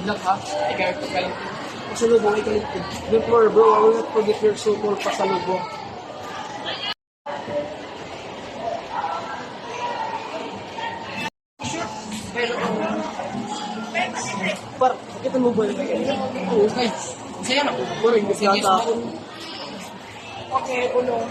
luck ha. Ikaw ka lang. Pasalubong, ikaw. Don't worry bro, I will not forget your so-called pasalubong. Par, sakitan mo ba yun? Oo, okay. Masaya na. Boring, kasi Sige, yata ako. Okay, kulong.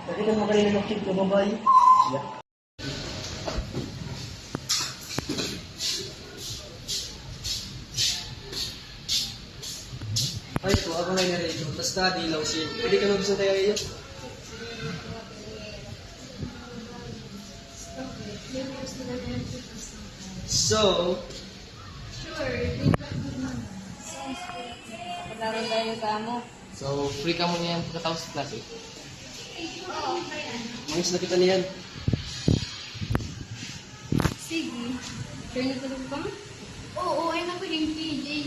Sakitan mo kanina ng kid ko, babae. Yeah. Ay po, ako ngayon na rin. Basta di lang siya. Pwede ka mag-gusto tayo iyo? So, Paglaron tayo sa mo. So, free ka muna yan pagkatapos sa klase. mangis na kita niyan. Sige. Sure na tulog ka mo? Oo, ay na ko yung PJ.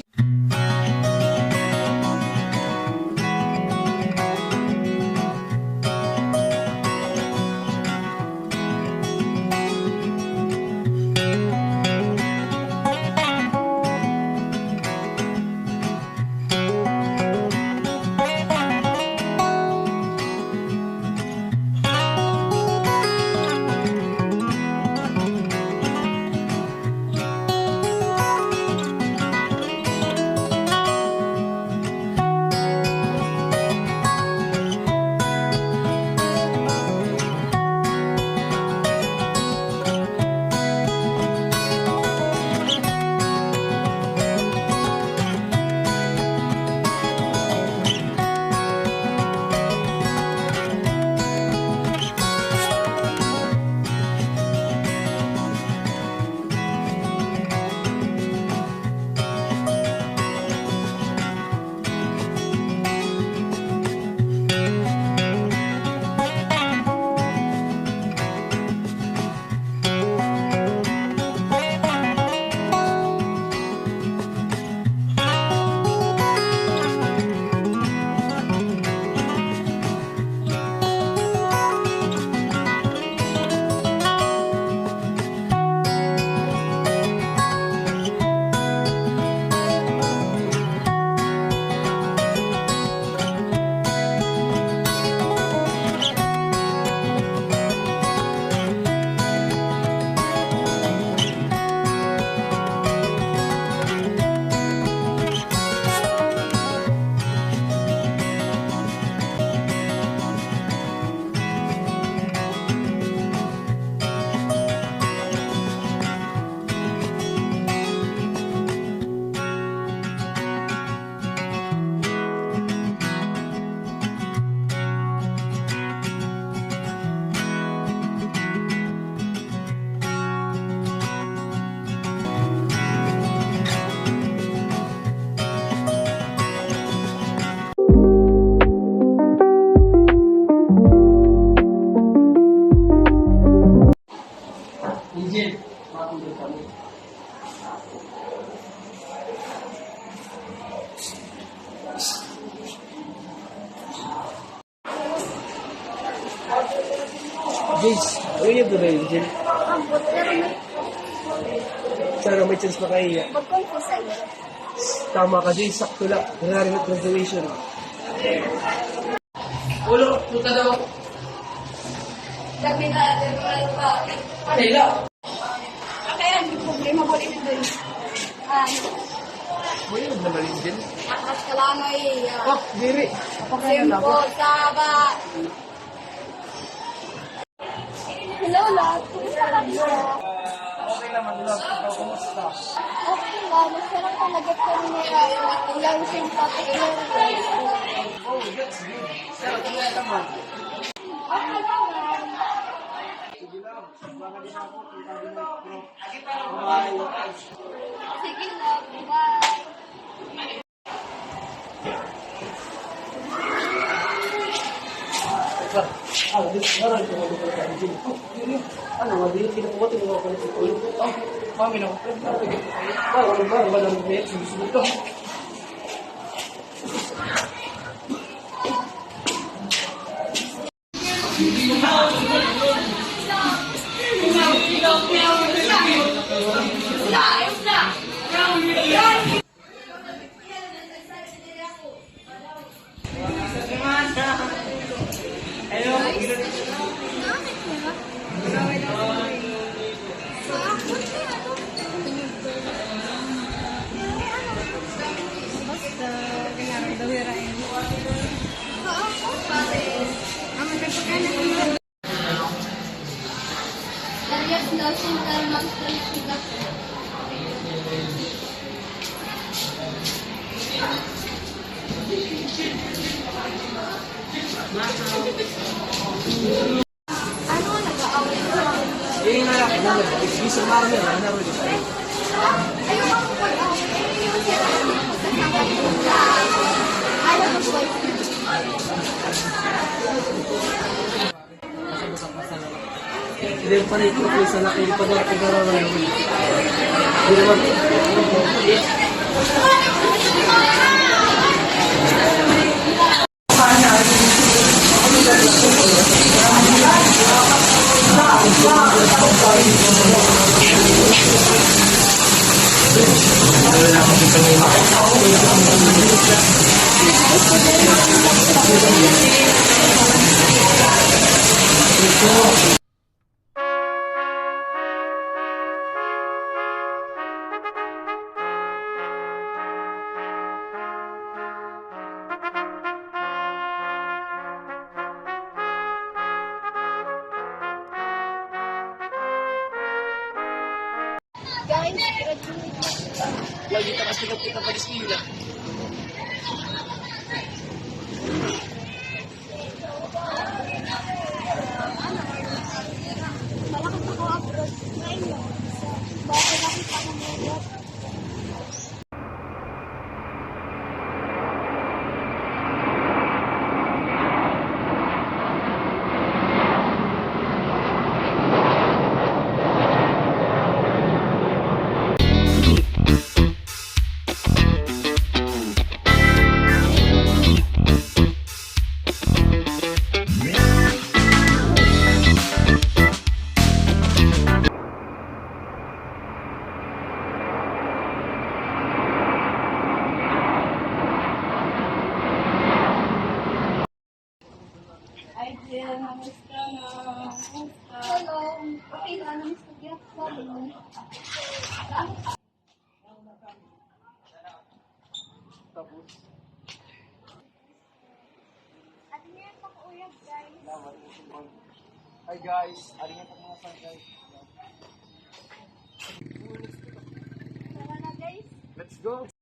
Jace, ano yun doon na yun, Jen? Ambot, pero may Sana may chance pa kayo. pagkong sa'yo. Tama ka, Jace. Sakto lang. Nangyari ng graduation. Ulo, punta daw. Dami na, dami na pa. Kanila. Kaya, hindi problema ko rin doon. Uy, yun naman din. Akas ka lang ay. Oh, diri. Apakaya lang. Simpo, saba. Hello, lahat. Kumusta ka dito? Okay naman, love. Ikaw, kumusta? Okay lang. Masarap ka nag-get kami nila. Ilang sympathetic lang. Oh, that's good. Sir, kumusta naman? Okay naman. Sige lang. Baka din ako. Kita din ako. Bye. Sige lang. Bye. Ano, hindi kinukuha, tinuha ko na si Kuya. Mami na. Ano ba naman may susunod ko? Darius Nelson Carmax Talipigas. Ano nag-aaway ko? Eh, nalaki na. Bisa namin. Naroon din tayo. Ayaw ako mag-aaway. Ayaw ko sila kasi magkasama. Ayaw ko boyfriend. Hindi pa rin ito sa laki pa daw pag-aralan naman. Hindi naman. Guys, graduate na sila. Lagi ka kasi kita pa sila. Malakas ako abroad. Ngayon lang. Bago nakita ko ngayon. Hi, Jill. Kamusta na? Hello. Okay na. Namusta ka? Sabi. Tapos, At niya pa ko uyag, guys. hi guys, ano nga mga sang guys? Tara na, guys. Let's go!